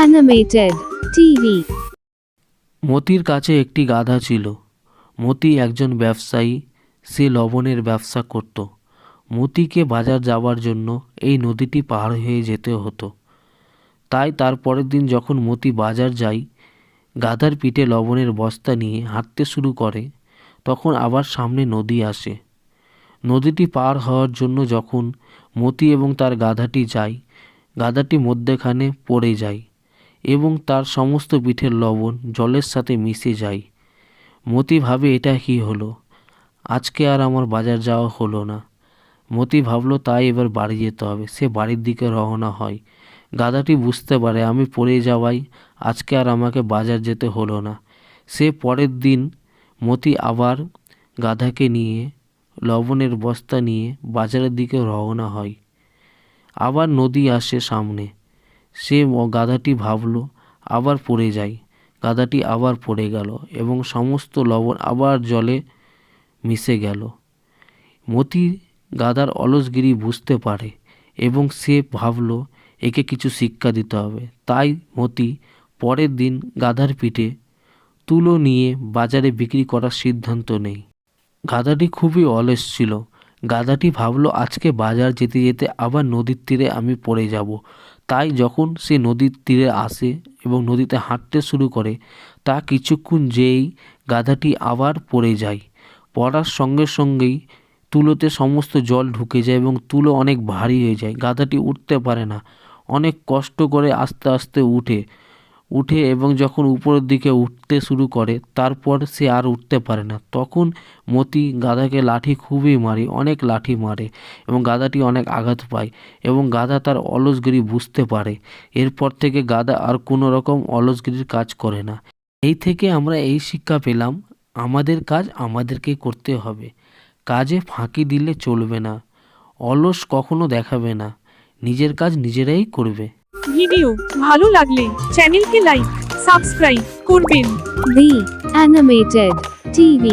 Animated TV. মতির কাছে একটি গাধা ছিল। মতি একজন ব্যবসায়ী, সে লবণের ব্যবসা করত। মতিকে বাজার যাওয়ার জন্য এই নদীটি পার হয়ে যেতে হতো। তাই তার পরের দিন যখন মতি বাজার যায়, গাধার পিঠে লবণের বস্তা নিয়ে হাঁটতে শুরু করে, তখন আবার সামনে নদী আসে। নদীটি পার হওয়ার জন্য যখন মতি এবং তার গাধাটি যায়, গাধাটি মধ্যেখানে পড়ে যায় এবং তার সমস্ত পিঠের লবণ জলের সাথে মিশে যায়। মতি ভাবে, এটা কি হলো? আজকে আর আমার বাজার যাওয়া হলো না। মতি ভাবলো তাই এবার বাড়ি যেতে হবে। সে বাড়ির দিকে রওনা হয়। গাধাটি বুঝতে পারে আমি পড়ে যাওয়ায় আজকে আর আমাকে বাজার যেতে হলো না। সে পরের দিন মতি আবার গাধাকে নিয়ে লবণের বস্তা নিয়ে বাজারের দিকে রওনা হয়। আবার নদী আসে সামনে। সে গাধাটি ভাবলো আবার পড়ে যায়। গাধাটি আবার পড়ে গেল এবং সমস্ত লবণ আবার জলে মিশে গেল। মতি গাধার অলসগিরি বুঝতে পারে এবং সে ভাবলো একে কিছু শিক্ষা দিতে হবে। তাই মতি পরের দিন গাধার পিঠে তুলো নিয়ে বাজারে বিক্রি করার সিদ্ধান্ত নেয়। গাধাটি খুবই অলস ছিল। গাধাটি ভাবলো আজকে বাজার যেতে যেতে আবার নদীর তীরে আমি পড়ে যাব। তাই যখন সে নদীর তীরে আসে এবং নদীতে হাঁটতে শুরু করে, তা কিছুক্ষণ যেই গাধাটি আবার পড়ে যায়। পড়ার সঙ্গে সঙ্গেই তুলোতে সমস্ত জল ঢুকে যায় এবং তুলো অনেক ভারী হয়ে যায়। গাধাটি উঠতে পারে না। অনেক কষ্ট করে আস্তে আস্তে উঠে এবং যখন উপরের দিকে উঠতে শুরু করে, তারপর সে আর উঠতে পারে না। তখন মতি গাধাকে লাঠি খুবই মারে, অনেক লাঠি মারে এবং গাধাটি অনেক আঘাত পায় এবং গাধা তার অলসগিরি বুঝতে পারে। এরপর থেকে গাধা আর কোনো রকম অলসগিরির কাজ করে না। এই থেকে আমরা এই শিক্ষা পেলাম, আমাদের কাজ আমাদেরকে করতে হবে। কাজে ফাঁকি দিলে চলবে না। অলস কখনো দেখাবে না। নিজের কাজ নিজেরাই করবে। ভিডিও ভালো লাগলে চ্যানেলকে লাইক, সাবস্ক্রাইব করবেন। The Animated TV.